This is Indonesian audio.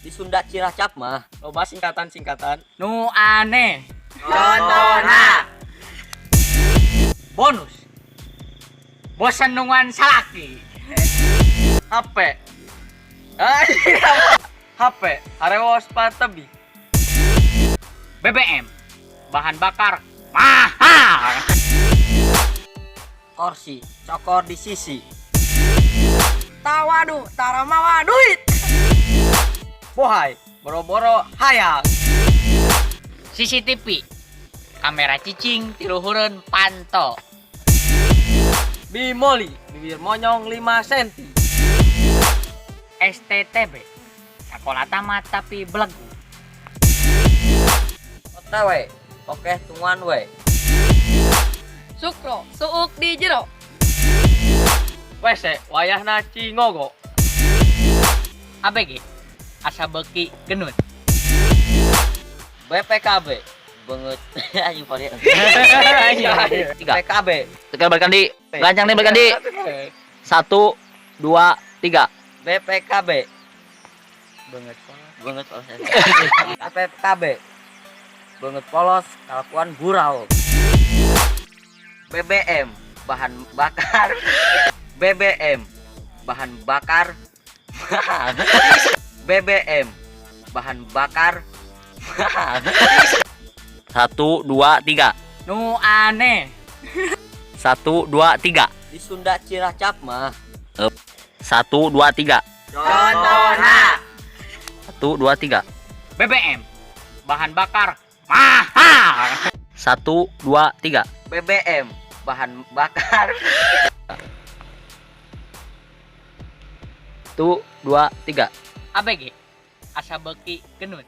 Di Sunda Cilacap mah loba singkatan-singkatan. Nu aneh. contohna Bonus. Bosan nungan salaki. HP. HP, harewos patebi. BBM. Bahan bakar mahal. kursi cokor di sisi Tawadu, taramawa duit. Bohai, boro-boro hayang. CCTV. Kamera cicing tiluhureun panto. Bimoli, bibir monyong 5 cm. STTB. Sekolah tamat tapi belegu. OTW oke tungguan we Sukro, suuk di jero. WC, wayahna cingogo. ABG. Asa beki genut. BPKB banget anjing paling Tiga. PKB Tekan balikan di. Gancang nih balikan di. 1, 2, 3. BPKB Banget. banget polos BPKB banget polos kalakuan gurau BBM bahan bakar BBM bahan bakar BBM bahan bakar 1, 2, 3. Nu aneh. 1, 2, 3. di Sunda Cilacap mah 1, 2, 3. contohna 1, 2, 3. BBM. Bahan bakar mahal. 1, 2, 3. BBM bahan bakar 1, 2, 3. ABG. Asa beki genut.